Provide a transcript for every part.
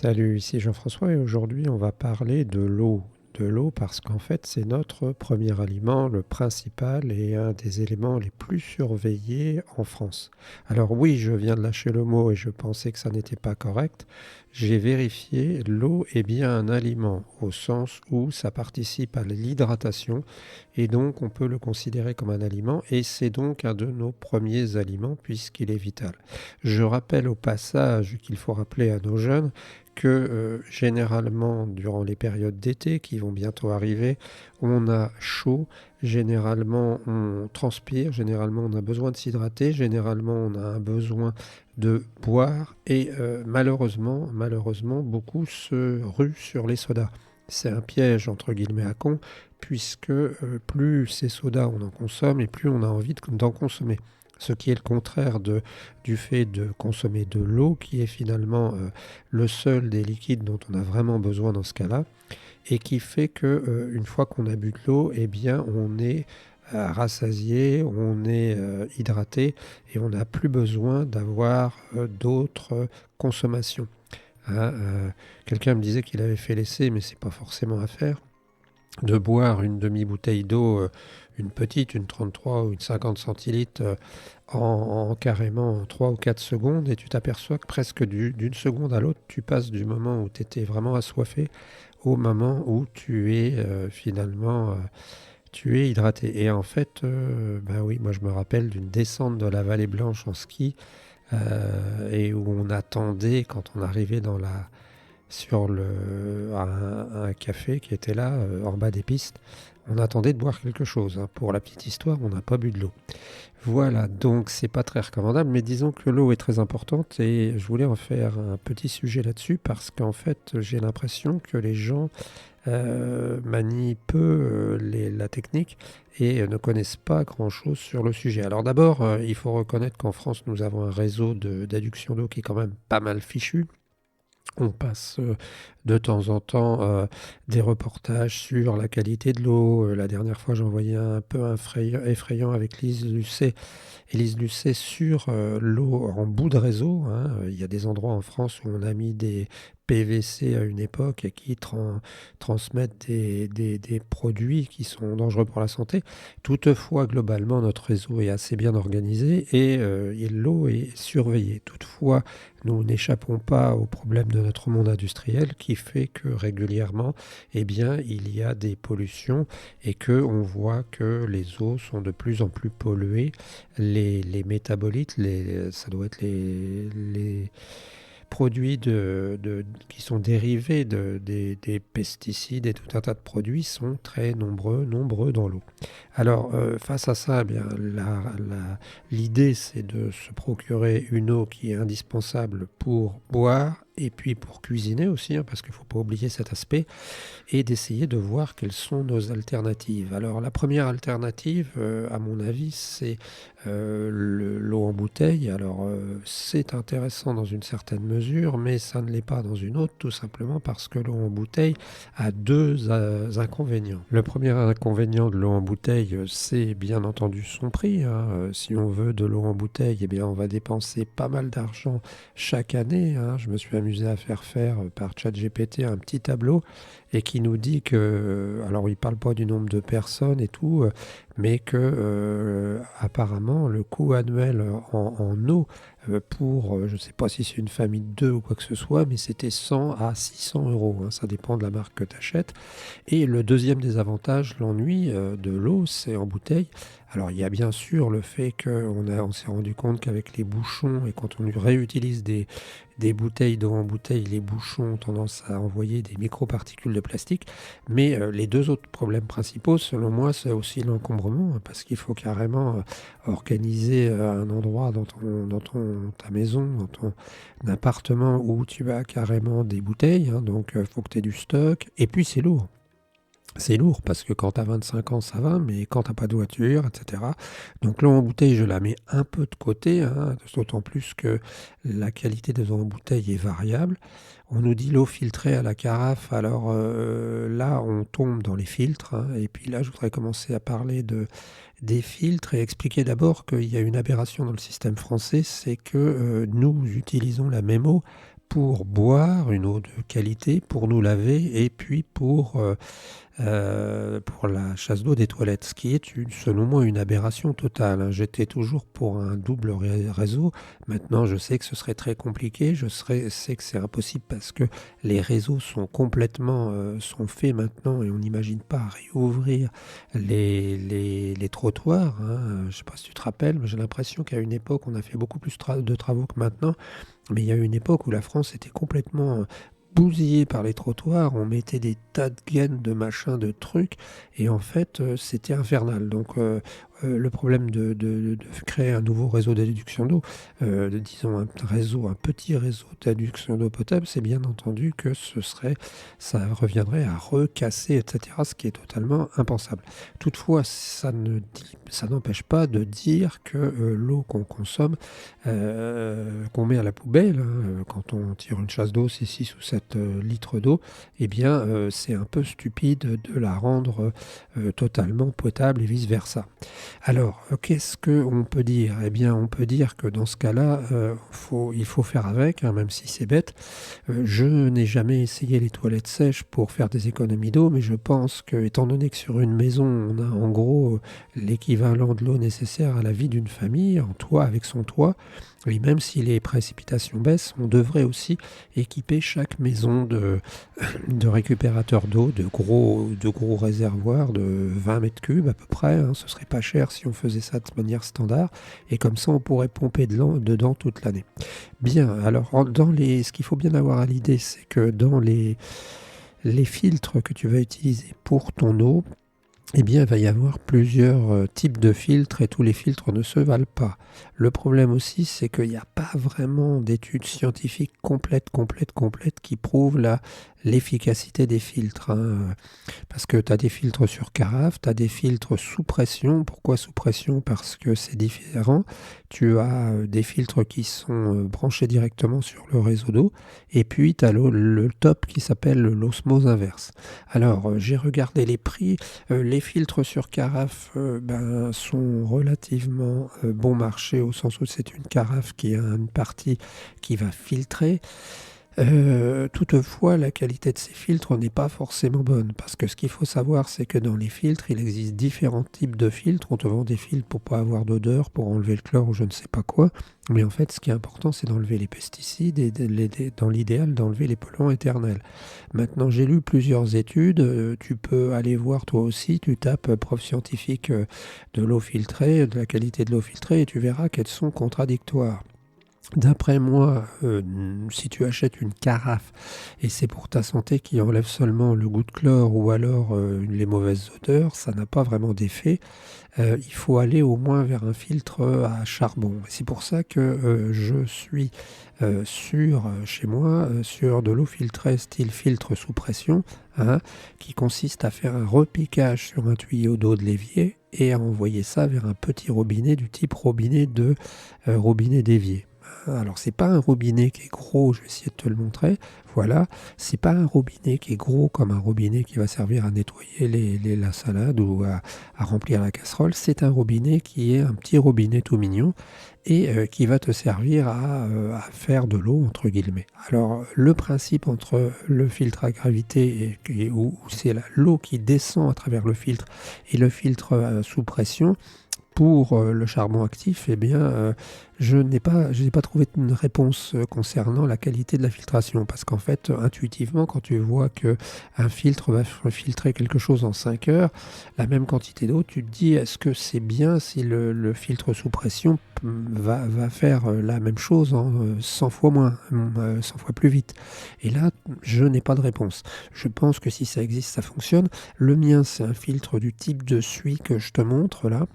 Salut, ici Jean-François et aujourd'hui on va parler de l'eau. De l'eau parce qu'en fait c'est notre premier aliment, le principal et un des éléments les plus surveillés en France. Alors oui, je viens de lâcher le mot et je pensais que ça n'était pas correct. J'ai vérifié, l'eau est bien un aliment au sens où ça participe à l'hydratation et donc on peut le considérer comme un aliment et c'est donc un de nos premiers aliments puisqu'il est vital. Je rappelle au passage qu'il faut rappeler à nos jeunes que généralement durant les périodes d'été qui vont bientôt arriver, on a chaud, généralement on transpire, généralement on a besoin de s'hydrater, généralement on a un besoin de boire et malheureusement beaucoup se ruent sur les sodas. C'est un piège entre guillemets à con puisque plus ces sodas on en consomme et plus on a envie d'en consommer. Ce qui est le contraire du fait de consommer de l'eau, qui est finalement le seul des liquides dont on a vraiment besoin dans ce cas-là, et qui fait que une fois qu'on a bu de l'eau, eh bien on est rassasié, on est hydraté, et on n'a plus besoin d'avoir d'autres consommations. Hein, quelqu'un me disait qu'il avait fait l'essai, mais c'est pas forcément à faire de boire une demi-bouteille d'eau, une petite, une 33 ou une 50 centilitres, en carrément 3 ou 4 secondes, et tu t'aperçois que presque d'une seconde à l'autre, tu passes du moment où tu étais vraiment assoiffé au moment où tu es finalement tu es hydraté. Et en fait, ben oui, moi je me rappelle d'une descente de la Vallée Blanche en ski, et où on attendait quand on arrivait sur un café qui était là, en bas des pistes. On attendait de boire quelque chose, hein. Pour la petite histoire, on n'a pas bu de l'eau. Voilà, donc c'est pas très recommandable, mais disons que l'eau est très importante et je voulais en faire un petit sujet là-dessus parce qu'en fait, j'ai l'impression que les gens manient peu la technique et ne connaissent pas grand-chose sur le sujet. Alors d'abord, il faut reconnaître qu'en France, nous avons un réseau d'adduction d'eau qui est quand même pas mal fichu. On passe de temps en temps des reportages sur la qualité de l'eau. La dernière fois, j'en voyais un peu effrayant avec Lise Lucet. Élise Lucet sur l'eau en bout de réseau, hein. Il y a des endroits en France où on a mis des PVC à une époque et qui transmettent des produits qui sont dangereux pour la santé. Toutefois, globalement, notre réseau est assez bien organisé et l'eau est surveillée. Toutefois, nous n'échappons pas au problème de notre monde industriel qui fait que régulièrement, eh bien, il y a des pollutions et que on voit que les eaux sont de plus en plus polluées. Les métabolites, ça doit être les produits qui sont dérivés des pesticides et tout un tas de produits sont très nombreux dans l'eau. Alors, face à ça, eh bien, l'idée, c'est de se procurer une eau qui est indispensable pour boire et puis pour cuisiner aussi, hein, parce qu'il ne faut pas oublier cet aspect, et d'essayer de voir quelles sont nos alternatives. Alors, la première alternative, à mon avis, c'est l'eau en bouteille. Alors, c'est intéressant dans une certaine mesure, mais ça ne l'est pas dans une autre, tout simplement parce que l'eau en bouteille a deux inconvénients. Le premier inconvénient de l'eau en bouteille, c'est bien entendu son prix, hein. Si on veut de l'eau en bouteille, eh bien, on va dépenser pas mal d'argent chaque année, hein. Je me suis amusé à faire par ChatGPT un petit tableau et qui nous dit que, alors il parle pas du nombre de personnes et tout, mais que apparemment le coût annuel en eau pour, je ne sais pas si c'est une famille de deux ou quoi que ce soit, mais c'était 100 à 600 euros, hein, ça dépend de la marque que tu achètes. Et le deuxième désavantage, l'ennui de l'eau, c'est en bouteille. Alors il y a bien sûr le fait on s'est rendu compte qu'avec les bouchons et quand on réutilise des bouteilles d'eau en bouteille, les bouchons ont tendance à envoyer des microparticules de plastique. Mais les deux autres problèmes principaux, selon moi, c'est aussi l'encombrement, hein, parce qu'il faut carrément organiser un endroit ta maison, dans ton appartement où tu as carrément des bouteilles, hein, donc il faut que tu aies du stock. Et puis c'est lourd. C'est lourd parce que quand tu as 25 ans, ça va, mais quand tu pas de voiture, etc. Donc l'eau en bouteille, je la mets un peu de côté, hein, d'autant plus que la qualité des eaux en bouteille est variable. On nous dit l'eau filtrée à la carafe, alors là, on tombe dans les filtres, hein. Et puis là, je voudrais commencer à parler des filtres et expliquer d'abord qu'il y a une aberration dans le système français, c'est que nous utilisons la même eau pour boire, une eau de qualité, pour nous laver et puis pour la chasse d'eau des toilettes, ce qui est selon moi une aberration totale, hein. J'étais toujours pour un double réseau. Maintenant, je sais que ce serait très compliqué. Sais que c'est impossible parce que les réseaux sont complètement sont faits maintenant et on n'imagine pas réouvrir les trottoirs, hein. Je ne sais pas si tu te rappelles, mais j'ai l'impression qu'à une époque, on a fait beaucoup plus de travaux que maintenant. Mais il y a eu une époque où la France était complètement bousillée par les trottoirs, on mettait des tas de gaines, de machins, de trucs, et en fait, c'était infernal. Donc, le problème de créer un nouveau réseau d'adduction d'eau, disons un petit réseau d'adduction d'eau potable, c'est bien entendu que ça reviendrait à recasser, etc., ce qui est totalement impensable. Toutefois, ça n'empêche pas de dire que l'eau qu'on consomme, qu'on met à la poubelle, hein, quand on tire une chasse d'eau, c'est 6 ou 7 litres d'eau, eh bien, c'est un peu stupide de la rendre totalement potable et vice-versa. Alors, qu'est-ce qu'on peut dire? Eh bien, on peut dire que dans ce cas-là, il faut faire avec, hein, même si c'est bête. Je n'ai jamais essayé les toilettes sèches pour faire des économies d'eau, mais je pense que, étant donné que sur une maison, on a en gros l'équivalent de l'eau nécessaire à la vie d'une famille, en toit, avec son toit, et même si les précipitations baissent, on devrait aussi équiper chaque maison de récupérateurs d'eau, de gros réservoirs de 20 mètres cubes à peu près, hein. Ce serait pas cher si on faisait ça de manière standard, et comme ça on pourrait pomper dedans toute l'année. Bien, alors ce qu'il faut bien avoir à l'idée, c'est que dans les filtres que tu vas utiliser pour ton eau, eh bien, il va y avoir plusieurs types de filtres et tous les filtres ne se valent pas. Le problème aussi, c'est qu'il n'y a pas vraiment d'études scientifiques complètes qui prouvent l'efficacité des filtres, hein. Parce que tu as des filtres sur carafe, tu as des filtres sous pression. Pourquoi sous pression? Parce que c'est différent. Tu as des filtres qui sont branchés directement sur le réseau d'eau. Et puis, tu as le top qui s'appelle l'osmose inverse. Alors, j'ai regardé les prix. Les filtres sur carafe sont relativement bon marché au sens où c'est une carafe qui a une partie qui va filtrer. Toutefois, la qualité de ces filtres n'est pas forcément bonne parce que ce qu'il faut savoir, c'est que dans les filtres, il existe différents types de filtres. On te vend des filtres pour pas avoir d'odeur, pour enlever le chlore ou je ne sais pas quoi. Mais en fait, ce qui est important, c'est d'enlever les pesticides et dans l'idéal, d'enlever les polluants éternels. Maintenant, j'ai lu plusieurs études. Tu peux aller voir toi aussi. Tu tapes preuve scientifique de l'eau filtrée, de la qualité de l'eau filtrée, et tu verras qu'elles sont contradictoires. D'après moi, si tu achètes une carafe et c'est pour ta santé qui enlève seulement le goût de chlore ou alors les mauvaises odeurs, ça n'a pas vraiment d'effet. Il faut aller au moins vers un filtre à charbon. C'est pour ça que je suis chez moi, sur de l'eau filtrée style filtre sous pression, hein, qui consiste à faire un repiquage sur un tuyau d'eau de l'évier et à envoyer ça vers un petit robinet du type robinet d'évier. Alors, c'est pas un robinet qui est gros, je vais essayer de te le montrer. Voilà, c'est pas un robinet qui est gros comme un robinet qui va servir à nettoyer la salade ou à remplir la casserole. C'est un robinet qui est un petit robinet tout mignon et qui va te servir à faire de l'eau, entre guillemets. Alors, le principe entre le filtre à gravité où c'est l'eau qui descend à travers le filtre et le filtre sous pression, pour le charbon actif, eh bien, je n'ai pas trouvé une réponse concernant la qualité de la filtration. Parce qu'en fait, intuitivement, quand tu vois qu'un filtre va filtrer quelque chose en 5 heures, la même quantité d'eau, tu te dis, est-ce que c'est bien si le filtre sous pression va faire la même chose en 100 fois moins, 100 fois plus vite? Et là, je n'ai pas de réponse. Je pense que si ça existe, ça fonctionne. Le mien, c'est un filtre du type de suie que je te montre là,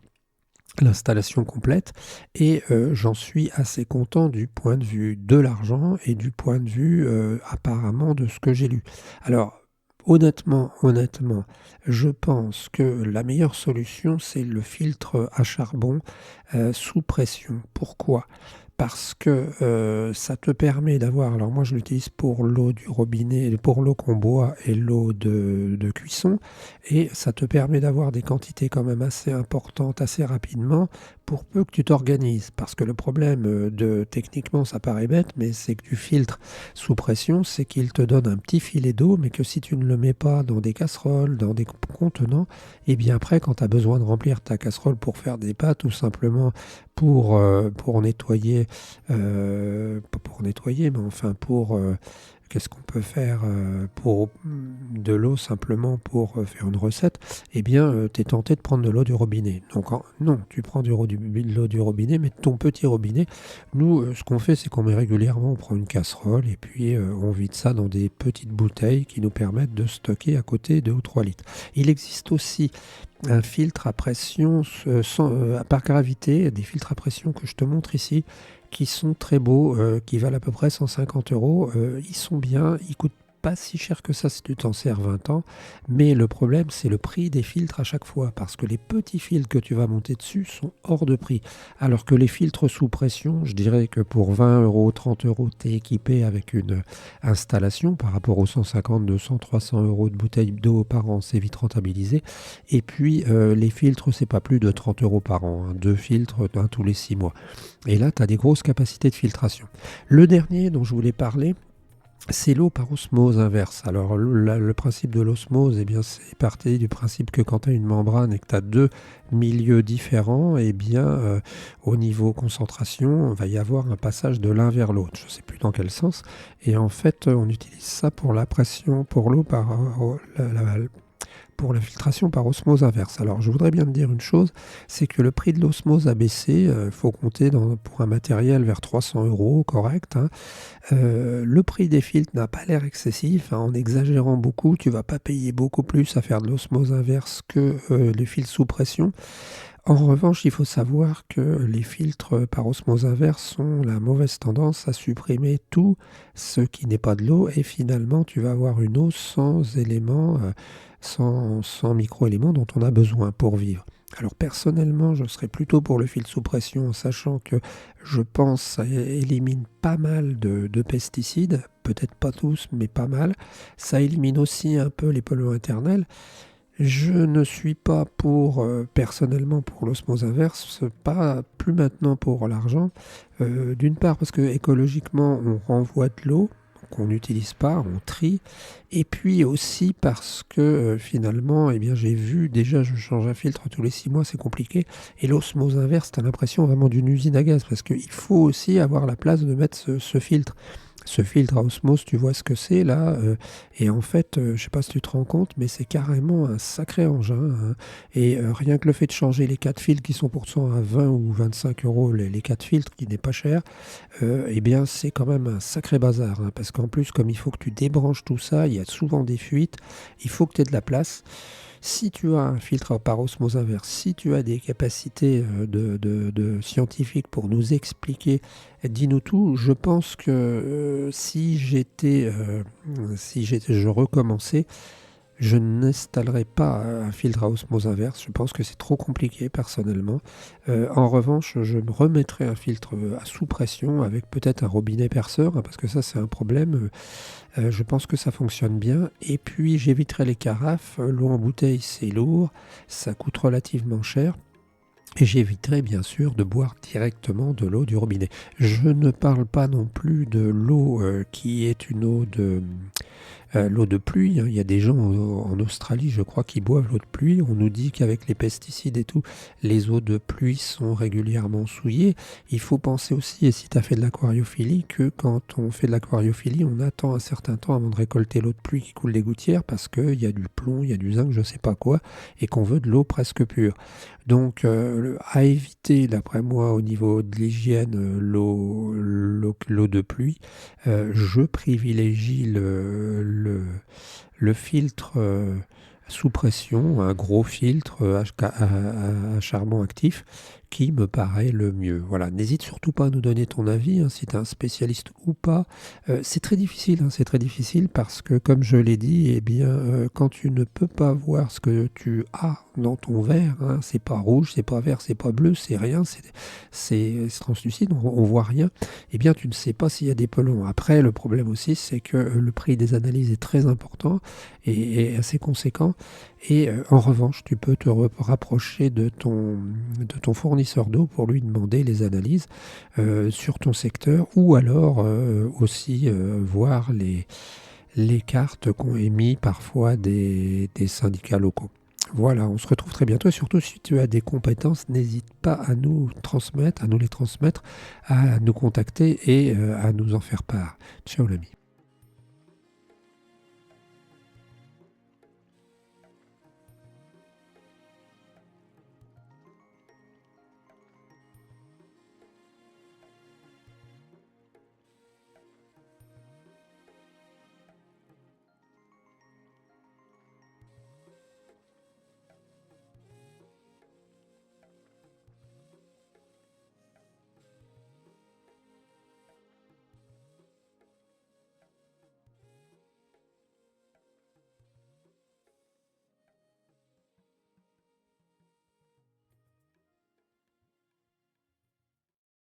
l'installation complète, et j'en suis assez content du point de vue de l'argent et du point de vue apparemment de ce que j'ai lu. Alors honnêtement, je pense que la meilleure solution, c'est le filtre à charbon sous pression. Pourquoi ? parce que ça te permet d'avoir, alors moi je l'utilise pour l'eau du robinet, pour l'eau qu'on boit et l'eau de cuisson, et ça te permet d'avoir des quantités quand même assez importantes assez rapidement pour peu que tu t'organises. Parce que le problème techniquement ça paraît bête, mais c'est que du filtre sous pression, c'est qu'il te donne un petit filet d'eau, mais que si tu ne le mets pas dans des casseroles, dans des contenants, et bien après quand tu as besoin de remplir ta casserole pour faire des pâtes ou simplement pour nettoyer, pas pour nettoyer, mais enfin qu'est-ce qu'on peut faire pour de l'eau simplement pour faire une recette, eh bien, tu es tenté de prendre de l'eau du robinet. Donc, non, tu prends de l'eau du robinet, mais de ton petit robinet. Nous, ce qu'on fait, c'est qu'on met régulièrement, on prend une casserole et puis on vide ça dans des petites bouteilles qui nous permettent de stocker à côté 2 ou 3 litres. Il existe aussi un filtre à pression par gravité, des filtres à pression que je te montre ici, qui sont très beaux, qui valent à peu près 150 euros. Ils sont bien, ils coûtent pas si cher que ça si tu t'en sers 20 ans, mais le problème c'est le prix des filtres à chaque fois, parce que les petits filtres que tu vas monter dessus sont hors de prix, alors que les filtres sous pression, je dirais que pour 20 euros, 30 euros, tu es équipé avec une installation par rapport aux 150, 200, 300 euros de bouteille d'eau par an, c'est vite rentabilisé. Et puis les filtres, c'est pas plus de 30 euros par an, hein, 2 filtres tous les 6 mois. Et là, tu as des grosses capacités de filtration. Le dernier dont je voulais parler, c'est l'eau par osmose inverse. Alors le principe de l'osmose, eh bien, c'est parti du principe que quand tu as une membrane et que tu as deux milieux différents, eh bien, au niveau concentration, il va y avoir un passage de l'un vers l'autre. Je ne sais plus dans quel sens. Et en fait, on utilise ça pour la pression, pour l'eau pour la filtration par osmose inverse. Alors je voudrais bien te dire une chose, c'est que le prix de l'osmose a baissé, il faut compter pour un matériel vers 300 euros, correct, hein. Le prix des filtres n'a pas l'air excessif, hein. En exagérant beaucoup, tu vas pas payer beaucoup plus à faire de l'osmose inverse que les filtres sous pression. En revanche, il faut savoir que les filtres par osmose inverse ont la mauvaise tendance à supprimer tout ce qui n'est pas de l'eau, et finalement tu vas avoir une eau sans éléments, sans micro-éléments dont on a besoin pour vivre. Alors personnellement, je serais plutôt pour le filtre sous pression, en sachant que je pense que ça élimine pas mal de pesticides, peut-être pas tous, mais pas mal. Ça élimine aussi un peu les polluants éternels. Je ne suis pas personnellement pour l'osmose inverse, pas plus maintenant pour l'argent. D'une part parce que écologiquement on renvoie de l'eau qu'on n'utilise pas, on trie, et puis aussi parce que finalement, eh bien, j'ai vu déjà, je change un filtre tous les 6 mois, c'est compliqué, et l'osmose inverse, tu as l'impression vraiment d'une usine à gaz, parce qu'il faut aussi avoir la place de mettre ce filtre. Ce filtre à osmose, tu vois ce que c'est là, et en fait, je ne sais pas si tu te rends compte, mais c'est carrément un sacré engin, hein. Et rien que le fait de changer les 4 filtres qui sont pourtant à 20 ou 25 euros, les 4 filtres qui n'est pas cher, eh bien c'est quand même un sacré bazar, hein, parce qu'en plus, comme il faut que tu débranches tout ça, il y a souvent des fuites, il faut que tu aies de la place. Si tu as un filtre par osmose inverse, si tu as des capacités de scientifiques pour nous expliquer, dis-nous tout. Je pense que je recommençais, je n'installerai pas un filtre à osmose inverse. Je pense que c'est trop compliqué personnellement. En revanche, je me remettrai un filtre à sous pression avec peut-être un robinet perceur, hein, parce que ça c'est un problème. Je pense que ça fonctionne bien. Et puis j'éviterai les carafes. L'eau en bouteille c'est lourd, ça coûte relativement cher. Et j'éviterai bien sûr de boire directement de l'eau du robinet. Je ne parle pas non plus de l'eau qui est une eau l'eau de pluie, hein. Il y a des gens en Australie, je crois, qui boivent l'eau de pluie. On nous dit qu'avec les pesticides et tout, les eaux de pluie sont régulièrement souillées. Il faut penser aussi, et si tu as fait de l'aquariophilie, que quand on fait de l'aquariophilie, on attend un certain temps avant de récolter l'eau de pluie qui coule des gouttières, parce qu'il y a du plomb, il y a du zinc, je ne sais pas quoi, et qu'on veut de l'eau presque pure. Donc, à éviter, d'après moi, au niveau de l'hygiène, l'eau de pluie, je privilégie le filtre sous pression, un gros filtre à charbon actif, qui me paraît le mieux. Voilà, n'hésite surtout pas à nous donner ton avis, hein, si tu es un spécialiste ou pas. C'est très difficile, hein, c'est très difficile parce que, comme je l'ai dit, eh bien, quand tu ne peux pas voir ce que tu as dans ton verre, hein, c'est pas rouge, c'est pas vert, c'est pas bleu, c'est rien, c'est translucide, on voit rien, eh bien, tu ne sais pas s'il y a des polluants. Après, le problème aussi, c'est que le prix des analyses est très important et assez conséquent. Et en revanche, tu peux te rapprocher de ton fournisseur d'eau pour lui demander les analyses sur ton secteur, ou alors aussi voir les cartes qu'ont émis parfois des syndicats locaux. Voilà, on se retrouve très bientôt et surtout si tu as des compétences, n'hésite pas à nous transmettre, à nous les transmettre, à nous contacter et à nous en faire part. Ciao l'ami.